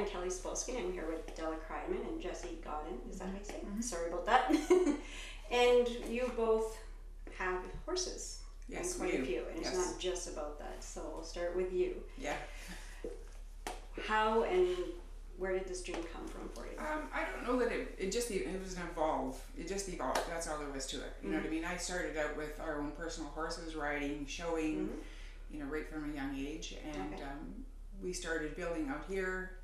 I'm Kelly Spolsky. I'm here with Della Cryderman and Jessie Godin. Is that how you say it? Sorry about that. And you both have horses. Yes, and quite a few. And yes. it's not just about that. So we'll start with you. Yeah. How and where did this dream come from for you? I don't know that it was an evolve. It just evolved. That's all there was to it. You know what I mean? I started out with our own personal horses, riding, showing, right from a young age. And we started building out here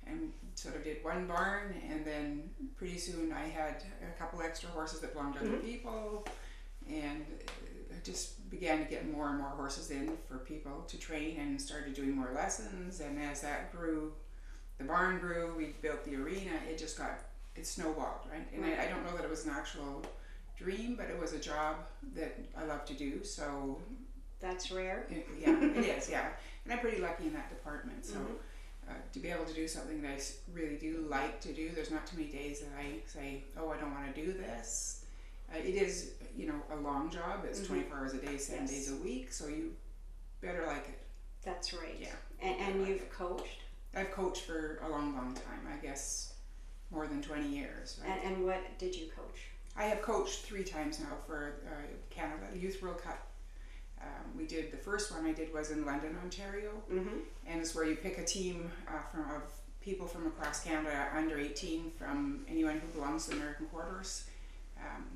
and sort of did one barn. And then pretty soon I had a couple extra horses that belonged to other people. And I just began to get more and more horses in for people to train and started doing more lessons. And as that grew, the barn grew, we built the arena, it snowballed, right? And I don't know that it was an actual dream, but it was a job that I love to do, so. That's rare. Yeah, it is, yeah. And I'm pretty lucky in that department, so to be able to do something that I really do like to do, there's not too many days that I say, oh, I don't want to do this. It is, a long job, it's 24 hours a day, 7 days a week, so you better like it. That's right. Yeah. And you've coached? I've coached for a long, long time. I guess more than 20 years. Right? And what did you coach? I have coached 3 times now for Canada, Youth World Cup. We did, the first one I did was in London, Ontario. And it's where you pick a team of people from across Canada, under 18, from anyone who belongs to the American quarters.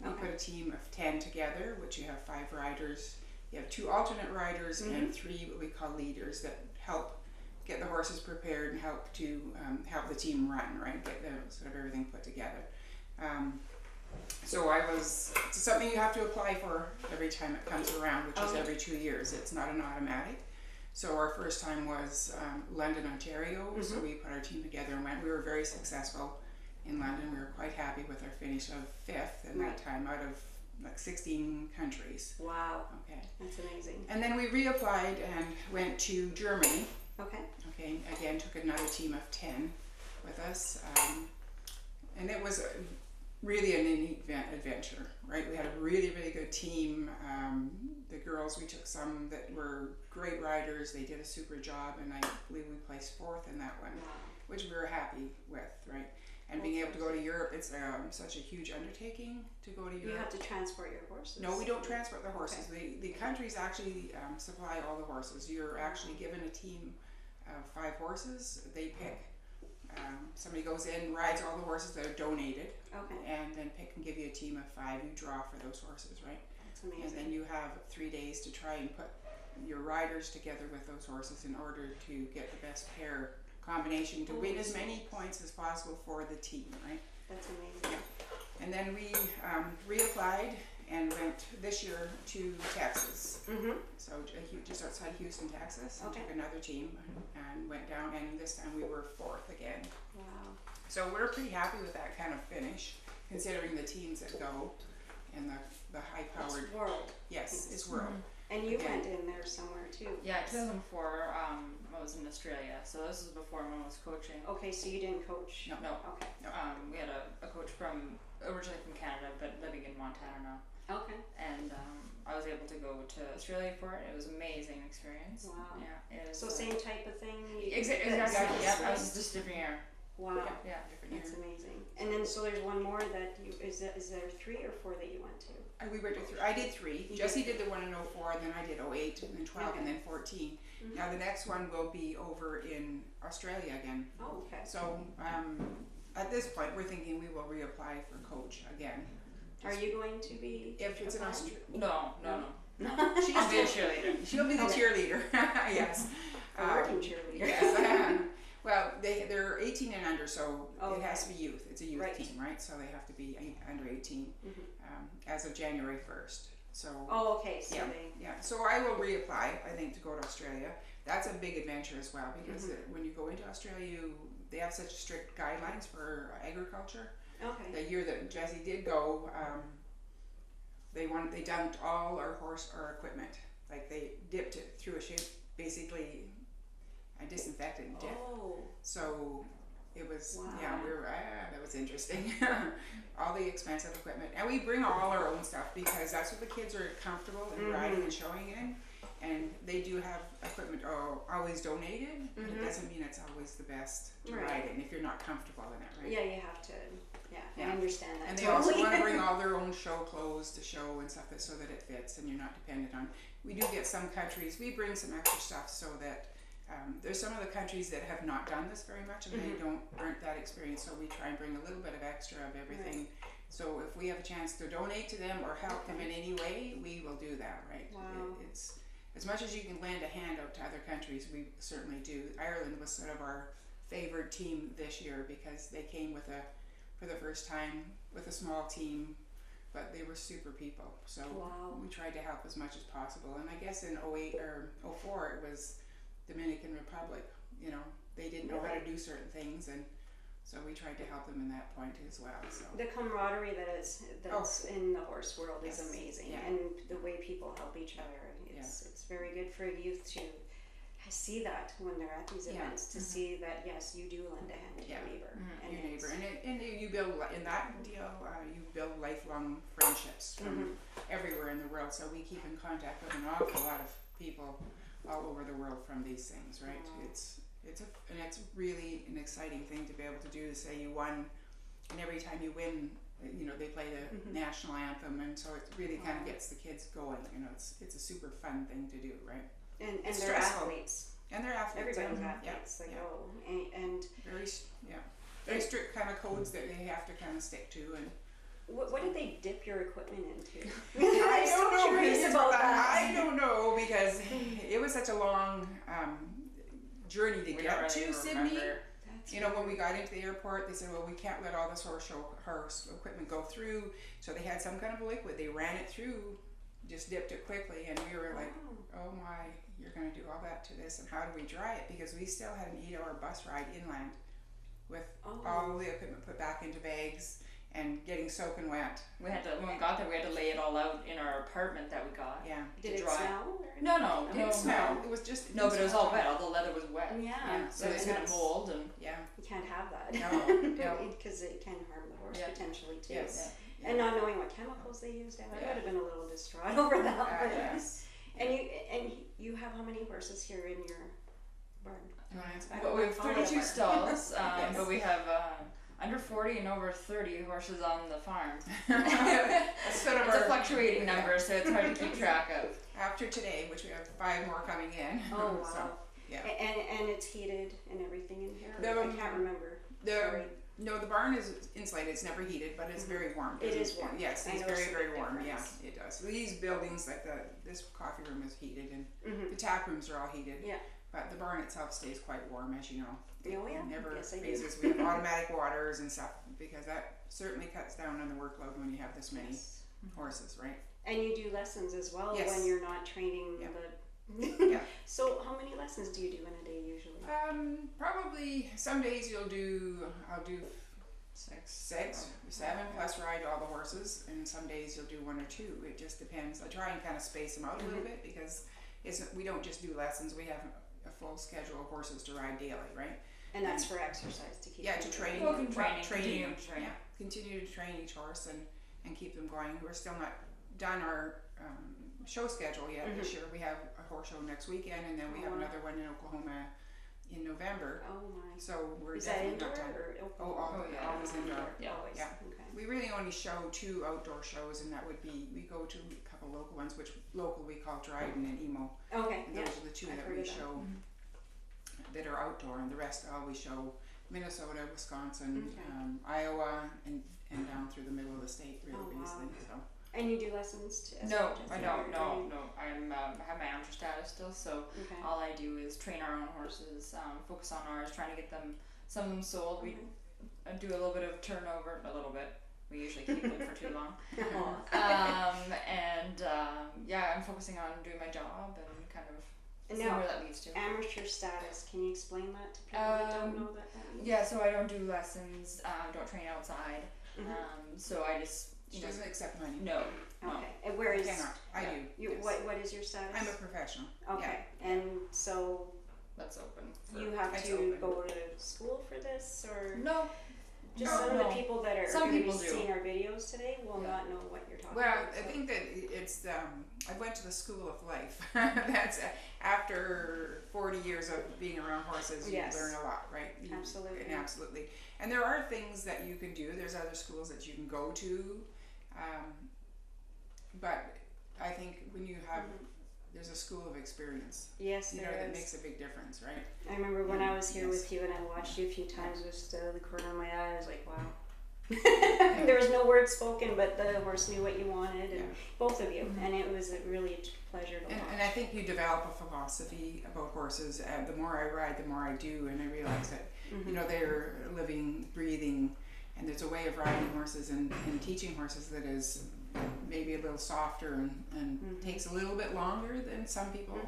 We put a team of 10 together, which you have 5 riders. You have 2 alternate riders and 3 what we call leaders that help get the horses prepared and help to help the team run, right? Get sort of everything put together. So it's something you have to apply for every time it comes around, which is every 2 years. It's not an automatic. So our first time was London, Ontario. So we put our team together and went. We were very successful in London. We were quite happy with our finish of 5th in that time out of like 16 countries. Wow. Okay. That's amazing. And then we reapplied and went to Germany. Okay. Again, took another team of 10 with us. And it was really an neat adventure, right? We had a really, really good team. The girls, we took some that were great riders. They did a super job, and I believe we placed 4th in that one, which we were happy with, right? And being able to go to Europe, it's such a huge undertaking to go to Europe. You have to transport your horses. No, we don't transport the horses. The countries actually supply all the horses. You're actually given a team of 5 horses. They pick. Somebody goes in, rides all the horses that are donated, and then pick and give you a team of 5. You draw for those horses, right? That's amazing. And then you have 3 days to try and put your riders together with those horses in order to get the best pair combination to win as many points as possible for the team, right? That's amazing. Yeah. And then we reapplied and went this year to Texas. So just outside Houston, Texas. And took another team and went down, and this time we were 4th again. Wow. So we're pretty happy with that kind of finish, considering the teams that go and the high-powered. It's world. Yes, it's world. And you went in there somewhere too. Yeah, 2004, I was in Australia, so this was before Mom was coaching. Okay, so you didn't coach? No. Okay. We had a coach originally from Canada, but living in Montana now. Okay. And I was able to go to Australia for it. It was an amazing experience. Wow. Yeah. It was, So same type of thing? Exactly. Yeah, it was just different year. Wow. Yeah, different year. That's amazing. And then so there's one more that is there 3 or 4 that you went to? We went to 3. I did 3. Jessie did the one in 04, and then I did 08, and then 12, and then 14. Now the next one will be over in Australia again. Oh, okay. So at this point, we're thinking we will reapply for coach again. Are you going to be? If it's in Australia. No. She'll be a cheerleader. She'll be the cheerleader. Yes. A working cheerleader. Yes. Well, they're 18 and under, so it has to be youth. It's a youth team, right? So they have to be under 18 as of January 1st. So. Oh, okay. So yeah. So I will reapply, I think, to go to Australia. That's a big adventure as well, because when you go into Australia, they have such strict guidelines for agriculture. Okay. The year that Jessie did go, they dumped all our equipment. Like they dipped it through a ship, basically. I disinfected and dipped. Oh. So it was, wow. That was interesting. All the expensive equipment. And we bring all our own stuff because that's what the kids are comfortable in riding and showing in. And they do have equipment always donated, but it doesn't mean it's always the best to ride in if you're not comfortable in it, right? Yeah, you have to. Yeah, I understand that. And they also want to bring all their own show clothes to show and stuff so that it fits and you're not dependent on. We do get some countries, we bring some extra stuff so that there's some of the countries that have not done this very much and they aren't that experienced, so we try and bring a little bit of extra of everything. Right. So if we have a chance to donate to them or help them in any way, we will do that, right? Wow. It's as much as you can lend a hand out to other countries, we certainly do. Ireland was sort of our favored team this year because they came for the first time with a small team, but they were super people. So we tried to help as much as possible. And I guess in 08 or 04 it was Dominican Republic. You know, they didn't know how to do certain things, and so we tried to help them in that point as well. So the camaraderie that's in the horse world is amazing, and the way people help each other. It's very good for youth to see that when they're at these events, to see that yes, you do lend a hand to your neighbor, and you build in that deal. You build lifelong friendships from everywhere in the world. So we keep in contact with an awful lot of people all over the world from these things, right? It's really an exciting thing to be able to do. To say you won, and every time you win, you know, they play the national anthem, and so it really kind of gets the kids going. You know, it's a super fun thing to do, right? And they're athletes. And they're athletes. Everybody's athletes. And very strict kind of codes that they have to kind of stick to. And what did they dip your equipment into? I don't know. Curious about that. I don't know because it was such a long journey to get to Sydney. You know, when we got into the airport, they said, well, we can't let all this horse equipment go through. So they had some kind of a liquid. They ran it through, just dipped it quickly, and we were like, oh my, you're going to do all that to this, and how do we dry it? Because we still had an 8-hour bus ride inland with all the equipment put back into bags and getting soaking wet. We had to, when we got there, we had to lay it all out in our apartment that we got. Yeah. To Did it dry. smell? No, it didn't smell. It was just but it was all wet. All the leather was wet. Yeah. So it's gonna mold and you can't have that. No. Because it can harm the horse potentially too. Yes. Yeah. And not knowing what chemicals they used, I would have been a little distraught over that. Yes. And you have how many horses here in your barn? Well, we have 32 stalls, but we have under 40 and over 30 horses on the farm. It's a fluctuating number, so it's hard to keep track of. After today, which we have 5 more coming in. Oh wow! So, yeah. And it's heated and everything in here. I can't remember. No, the barn is insulated. It's never heated, but it's very warm. It is warm. Yes, it's very, very warm. Yeah, it does. So these buildings, like this coffee room is heated, and the tap rooms are all heated. Yeah. But the barn itself stays quite warm, as you know. Oh yeah. It never yes, freezes. We have automatic waters and stuff because that certainly cuts down on the workload when you have this many horses, right? And you do lessons as well when you're not training the. So how many lessons do you do in a day usually? Probably some days I'll do 6, 7 plus ride all the horses, and some days you'll do 1 or 2. It just depends. I try and kind of space them out a little bit because we don't just do lessons. We have a full schedule of horses to ride daily, right? And that's for exercise to keep. To train. Continue to train each horse and keep them going. We're still not done our show schedule yet this year. We have a horse show next weekend, and then we have another one in Oklahoma in November. Oh my! So we're Is definitely that not done. Always indoor. Yeah. Always. Yeah. Okay. We really only show 2 outdoor shows, and that would be we go to a couple local ones, which local we call Dryden and Emo. Okay. And those are the 2 that we show that are outdoor, and the rest all we show Minnesota, Wisconsin, Iowa, and down through the middle of the state real easily. So. And you do lessons too? No, I don't. No. I have my amateur status still, so all I do is train our own horses, focus on ours, trying to get them some of them sold. We do a little bit of turnover, a little bit. We usually keep them for too long. I'm focusing on doing my job and kind of seeing where that leads to. Amateur status, can you explain that to people that don't know that means? Yeah, so I don't do lessons, don't train outside, so I just... She doesn't accept money. No. Okay. And where is... Cannot. I do. Yes. What is your status? I'm a professional. Okay. Yeah. And so... That's open. You have to go to school for this, or... No. Just some of the people that are Some going to be people do. seeing our videos today will not know what you're talking Well, about. I think that it's, I went to the school of life. That's after 40 years of being around horses, you learn a lot, right? Absolutely. Absolutely. And there are things that you can do. There's other schools that you can go to. But I think when you have, there's a school of experience. Yes, you know, that makes a big difference, right? I remember when I was here with you and I watched you a few times with the corner of my eye, I was like, wow. There was no word spoken, but the horse knew what you wanted, and both of you, and it was really a pleasure to watch. And I think you develop a philosophy about horses. The more I ride, the more I do, and I realize that you know, they're living, breathing, and there's a way of riding horses and teaching horses that is maybe a little softer and takes a little bit longer than some people.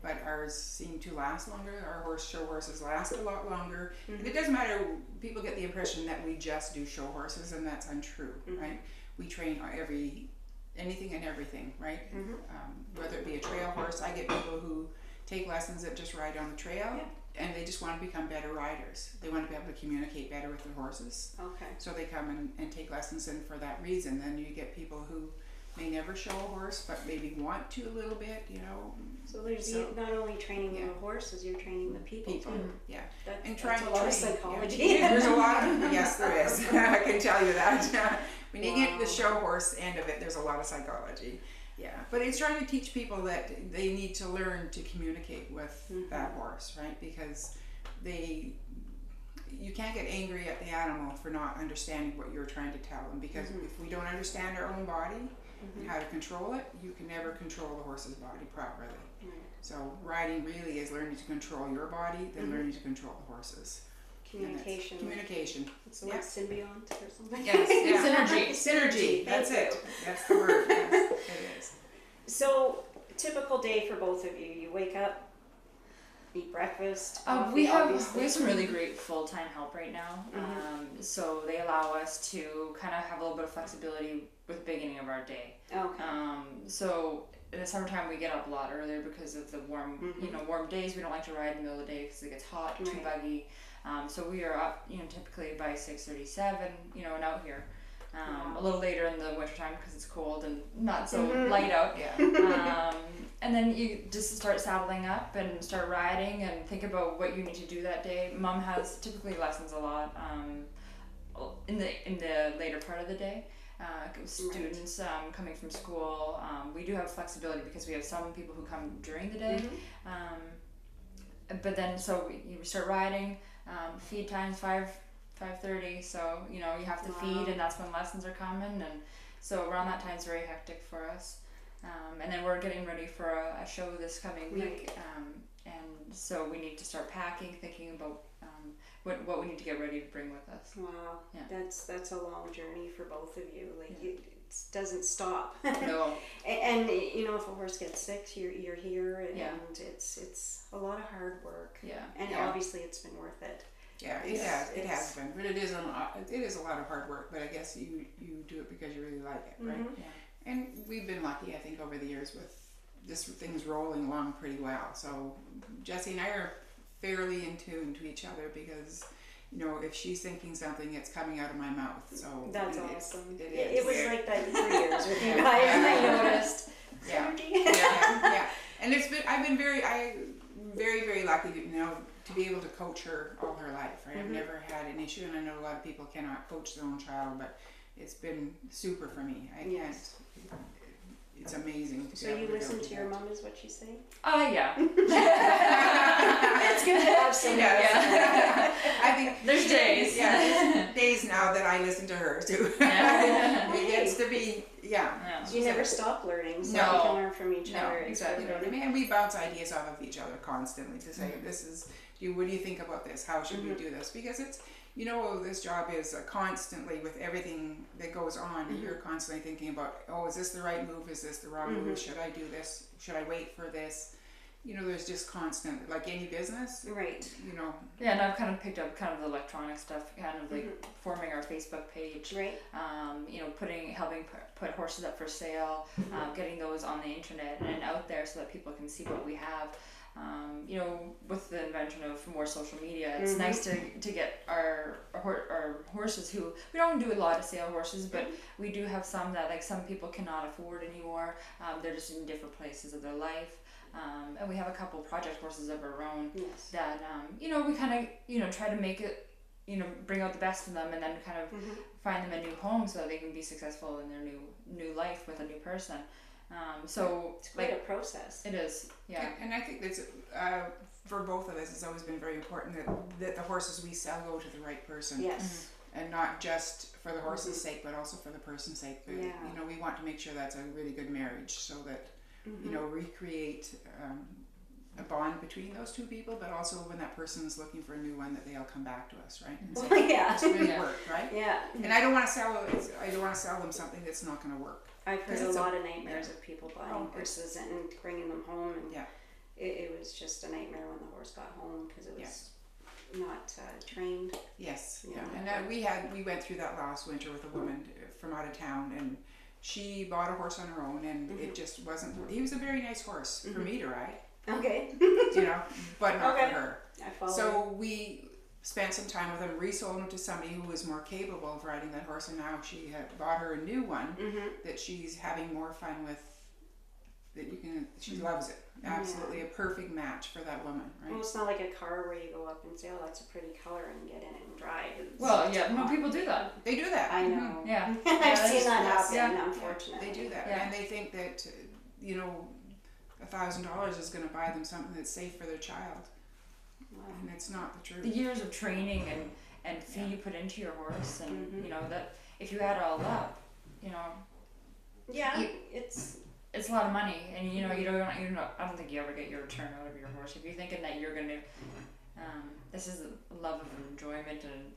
But ours seem to last longer. Our show horses last a lot longer. And it doesn't matter, people get the impression that we just do show horses, and that's untrue, right? We train anything and everything, right? Whether it be a trail horse, I get people who take lessons that just ride on the trail, and they just want to become better riders. They want to be able to communicate better with their horses. Okay. So they come and take lessons, and for that reason, then you get people who may never show a horse, but maybe want to a little bit, you know. So there's not only training the horses, you're training the people too. Yeah. And trying that's to a lot train, of psychology. There's a lot of, yes there is. I can tell you that. When you get the show horse end of it, there's a lot of psychology. Yeah. But it's trying to teach people that they need to learn to communicate with that horse, right? Because you can't get angry at the animal for not understanding what you're trying to tell them, because if we don't understand our own body and how to control it, you can never control the horse's body properly. So riding really is learning to control your body, then learning to control the horses. Communication. Communication. It's the word symbiont or something. Yes, synergy. That's it. That's the word. Yes, it is. So, typical day for both of you. You wake up, eat breakfast. We have some really great full-time help right now. So they allow us to kind of have a little bit of flexibility with the beginning of our day. Okay. So in the summertime we get up a lot earlier because of the warm days. We don't like to ride in the middle of the day because it gets hot, too buggy. So we are up, typically by 6:37, and out here. A little later in the wintertime because it's cold and not so light out. And then you just start saddling up and start riding and think about what you need to do that day. Mom has typically lessons a lot in the later part of the day. Students coming from school. We do have flexibility because we have some people who come during the day. But then so we start riding. Feed time's 5:30, so you have to feed, and that's when lessons are coming, and so around that time is very hectic for us. And then we're getting ready for a show this coming week, and so we need to start packing, thinking about what we need to get ready to bring with us. Wow, that's a long journey for both of you. It doesn't stop. No. And if a horse gets sick, you're here, and it's a lot of hard work. And obviously it's been worth it. Yeah, it has been, but it is a lot of hard work. But I guess you do it because you really like it, right? And we've been lucky, I think, over the years with things rolling along pretty well. So Jessie and I are fairly in tune to each other because, if she's thinking something, it's coming out of my mouth. So that's awesome. It was like that for years with you guys, and I noticed. Yeah. And I've been very, very lucky to be able to coach her all her life. Right? I've never had an issue, and I know a lot of people cannot coach their own child, but it's been super for me. It's amazing. So you listen to your mom, is what she's saying? Yeah. It's good to have some. I think there's days. There's days now that I listen to her too. It gets to be, You never stop learning, so you can learn from each other. Exactly. And we bounce ideas off of each other constantly to say, what do you think about this? How should we do this? Because it's, this job is constantly, with everything that goes on, you're constantly thinking about, is this the right move? Is this the wrong move? Should I do this? Should I wait for this? There's just constant, like any business. Right. Yeah, and I've kind of picked up kind of the electronic stuff, kind of like forming our Facebook page. Right. Helping put horses up for sale, getting those on the internet and out there so that people can see what we have. With the invention of more social media, it's nice to get our our horses who, we don't do a lot of sale horses, but we do have some that like some people cannot afford anymore. They're just in different places of their life. And we have a couple project horses of our own that, we kind of, try to make it, bring out the best in them, and then kind of find them a new home so that they can be successful in their new life with a new person. So it's quite a process. It is, yeah. And I think that's for both of us, it's always been very important that the horses we sell go to the right person. Yes. And not just for the horse's sake, but also for the person's sake. But, we want to make sure that's a really good marriage, so that recreate a bond between those two people, but also when that person is looking for a new one, that they'll come back to us, right? And say, it's really worked, right? Yeah. And I don't want to sell them something that's not going to work. I've heard a lot of nightmares of people buying horses and bringing them home, and it was just a nightmare when the horse got home because it was not trained. Yes, and we went through that last winter with a woman from out of town, and she bought a horse on her own, and it just wasn't. He was a very nice horse for me to ride. Okay. But not for her. I follow. So we spent some time with him, resold him to somebody who was more capable of riding that horse, and now she had bought her a new one that she's having more fun with. She loves it. Absolutely a perfect match for that woman, right? Well, it's not like a car where you go up and say, "Oh, that's a pretty color," and get in it and drive. People do that. They do that. I know. Yeah. I've seen that happen, unfortunately. They do that, and they think that $1,000 is going to buy them something that's safe for their child, and it's not the truth. The years of training and fee you put into your horse, and that if you add it all up, it's a lot of money, and you don't. I don't think you ever get your return out of your horse if you're thinking that you're gonna. This is a love of enjoyment, and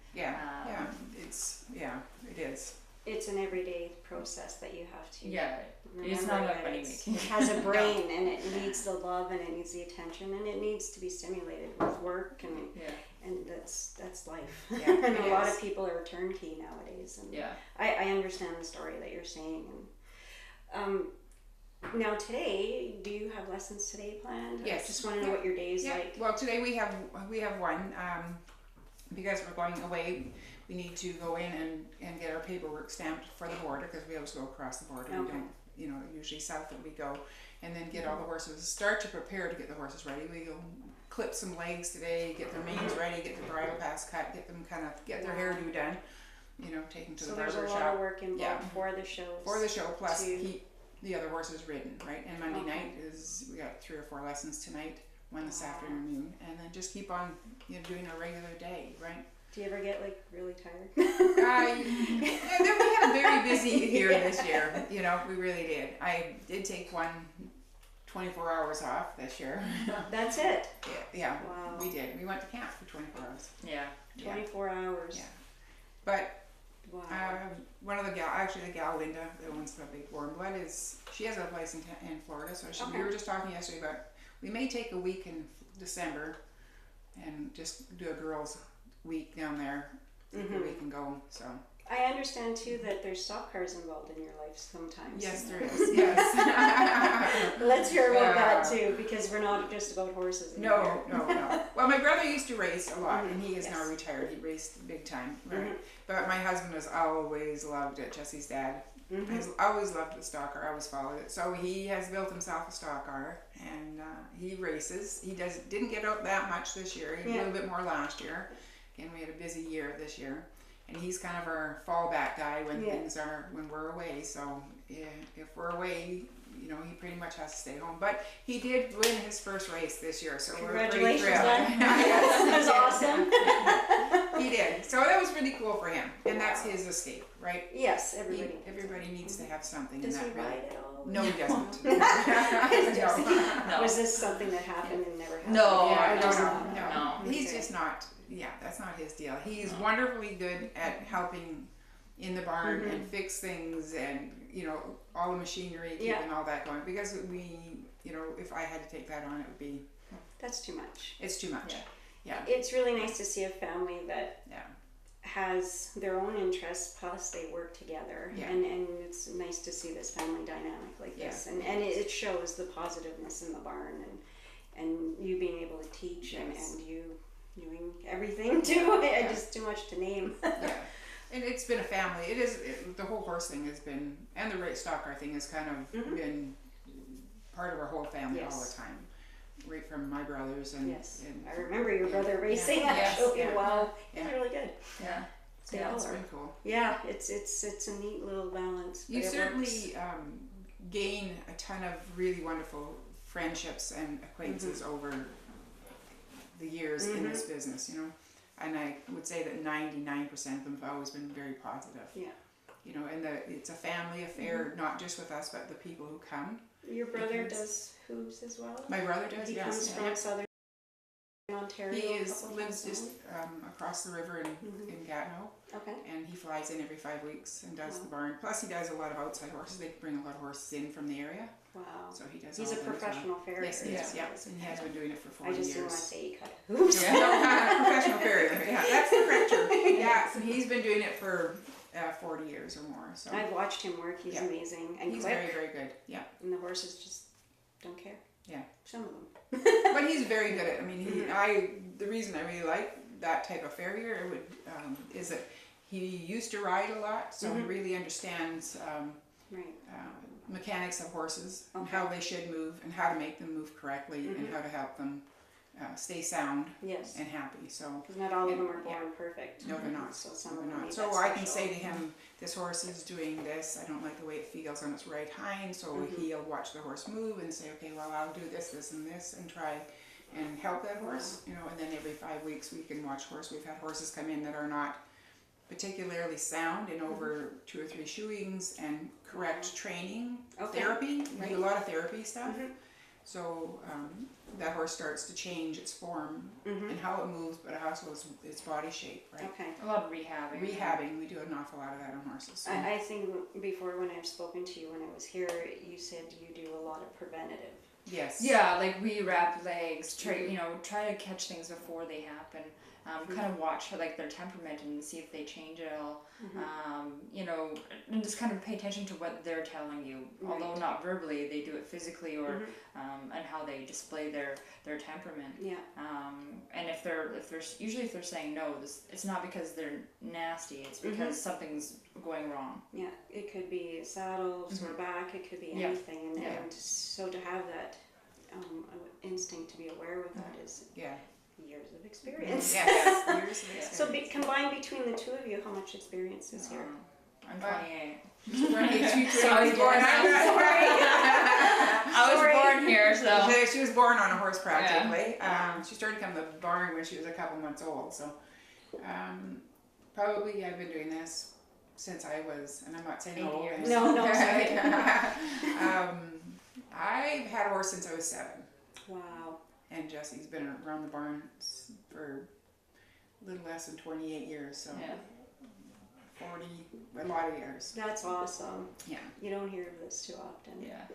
it is. It's an everyday process that you have to. Yeah, it's not like money making. It has a brain, and it needs the love, and it needs the attention, and it needs to be stimulated with work, and that's life. Yeah, and a lot of people are turnkey nowadays, and I understand the story that you're saying, and now today, do you have lessons today planned? Yes. I just want to know what your day is like. Well, today we have one because we're going away. We need to go in and get our paperwork stamped for the border, because we always go across the border. Okay. We don't, usually south that we go, and then get all the horses, start to prepare to get the horses ready. We go clip some legs today, get their manes ready, get the bridle pass cut, get them get their hairdo done, take them to the barber shop. So there's a lot of work involved for the show. For the show, plus keep the other horses ridden, right? And Monday night we got 3 or 4 lessons tonight, one this afternoon, and then just keep on doing a regular day, right? Do you ever get really tired? We had a very busy year this year. We really did. I did take 24 hours off this year. That's it? Yeah. Wow. We did. We went to camp for 24 hours. Yeah. 24 hours. Yeah. But wow. One of the gal Linda, that owns the Big Warm Blood, she has a place in Florida. So we were just talking yesterday about we may take a week in December and just do a girls' week down there. Take a week and go. So I understand too that there's stock cars involved in your life sometimes. Yes, there is. Yes. Let's hear about that too, because we're not just about horses. No. Well, my brother used to race a lot, and he is now retired. He raced big time, right? But my husband has always loved it. Jessie's dad. He's always loved the stock car. I always followed it. So he has built himself a stock car, and he races. He didn't get out that much this year. He did a little bit more last year. Again, we had a busy year this year. And he's kind of our fallback guy when when we're away. So if we're away, he pretty much has to stay home. But he did win his first race this year, so we're pretty thrilled. That's awesome. He did. So that was really cool for him, and that's his escape, right? Yes, everybody needs to have something. Does in that he ride at all? No, he doesn't. No. Was this something that happened and never happened? No. He's just not. Yeah, that's not his deal. He's wonderfully good at helping in the barn and fix things, and all the machinery, keeping all that going. Because if I had to take that on, it would be. That's too much. It's too much. Yeah. It's really nice to see a family that has their own interests, plus they work together, and it's nice to see this family dynamic like this, and it shows the positiveness in the barn, and you being able to teach and you doing everything too. Yeah. Just too much to name. Yeah. And it's been a family. The whole horse thing has been, and the race stock car thing has kind of been part of our whole family all the time. Right from my brothers and... Yes. I remember your brother racing actually. Wow. It's really good. Yeah. It's been cool. Yeah, it's a neat little balance. You certainly gain a ton of really wonderful friendships and acquaintances over the years in this business, you know. And I would say that 99% of them have always been very positive. Yeah. You know, and it's a family affair, not just with us, but the people who come. Your brother does hooves as well? My brother does, He comes from southern Ontario. He lives just across the river in Gatineau. Okay. And he flies in every 5 weeks and does the barn. Plus he does a lot of outside horses. They bring a lot of horses in from the area. Wow. So he does. He's a professional farrier. Yes, he is. Yeah. And he has been doing it for 40 years. I just years. didn't want to say he cut hooves. Yeah, professional farrier. Yeah, that's the correct term. Yeah, so he's been doing it for 40 years or more. So I've watched him work. He's amazing and he's quick. very, very good. Yeah. And the horses just don't care. Yeah. Some of them. But he's very good at it. I mean, the reason I really like that type of farrier is that he used to ride a lot, so he really understands mechanics of horses and how they should move and how to make them move correctly and how to help them stay sound and happy. So because not all of them are born perfect. No, they're not. So some are not. So I can say to him, this horse is doing this. I don't like the way it feels on its right hind. So he'll watch the horse move and say, okay, well, I'll do this, this, and this, and try and help that horse. You know, and then every 5 weeks we can watch horse. We've had horses come in that are not particularly sound in over 2 or 3 shoeings and correct training, therapy. We do a lot of therapy stuff. So that horse starts to change its form and how it moves, but also its body shape, right? Okay. A lot of rehabbing. Rehabbing, we do an awful lot of that on horses. So. I think before when I've spoken to you when I was here, you said you do a lot of preventative. Yes. Yeah, like rewrap legs, try to catch things before they happen. Kind of watch like their temperament and see if they change at all. And just kind of pay attention to what they're telling you. Right. Although not verbally, they do it physically or and how they display their temperament. Yeah. And if they're saying no, it's not because they're nasty. It's because something's going wrong. Yeah, it could be saddle, sore back. It could be anything. And so to have that instinct to be aware with that is years of experience. Years of experience. So combined between the two of you, how much experience is here? I'm 28. I was born. I was born here, so she was born on a horse practically. She started coming to the barn when she was a couple months old. So probably I've been doing this since I was, and I'm not saying old. No, sorry. I've had a horse since I was 7. Wow. And Jessie's been around the barn for a little less than 28 years, so 40, a lot of years. That's awesome. Yeah. You don't hear of this too often. Yeah.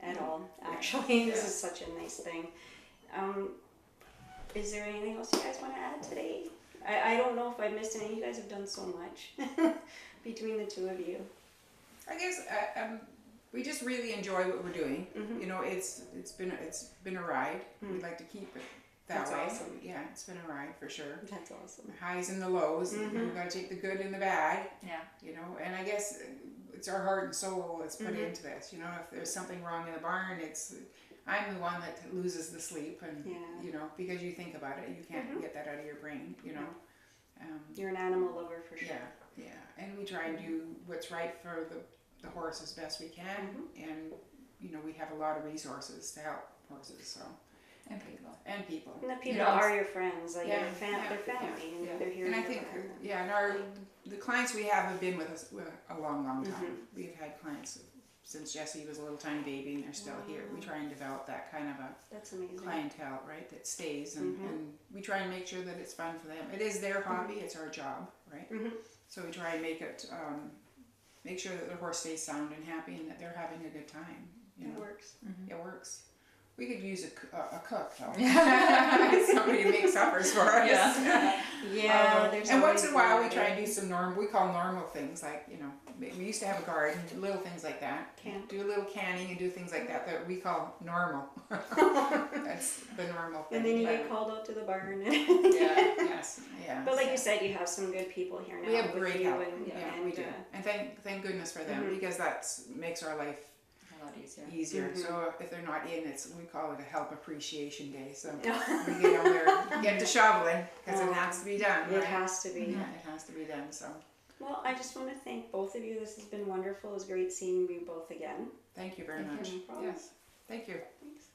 At all, actually. This is such a nice thing. Is there anything else you guys want to add today? I don't know if I missed any. You guys have done so much between the two of you. I guess we just really enjoy what we're doing. You know, it's been a ride. We'd like to keep it that way. Awesome. Yeah, it's been a ride for sure. That's awesome. Highs and the lows. We've got to take the good and the bad. Yeah. You know, and I guess it's our heart and soul that's put into this. You know, if there's something wrong in the barn, I'm the one that loses the sleep, and you know, because you think about it, you can't get that out of your brain. You know. You're an animal lover for sure. Yeah, and we try and do what's right for the horse as best we can, and you know, we have a lot of resources to help horses, so and people. And the people are your friends, like they're family, and they're here. And I think the clients we have been with us a long time. We've had clients since Jessie was a little tiny baby, and they're still here. We try and develop that kind of That's amazing. clientele, right, that stays, and we try and make sure that it's fun for them. It is their hobby, it's our job, right? So we try and make it, make sure that the horse stays sound and happy, and that they're having a good time. You know? It works. It works. We could use a cook though. Somebody to make suppers for us. Yeah. And once in a while we try and do some we call normal things, like, you know, we used to have a garden, little things like that. Do a little canning and do things like that we call normal. That's the normal thing. And then you get called out to the barn. Yeah. But like you said, you have some good people here now. We have great help. And we do. And thank goodness for them, because that makes our life a lot easier. So if they're not in, we call it a help appreciation day. So we get on there, get to shoveling, because it has to be done. It has to be. Yeah, it has to be done. So. Well, I just want to thank both of you. This has been wonderful. It was great seeing you both again. Thank you very much. No problem. Yes. Thank you. Thanks.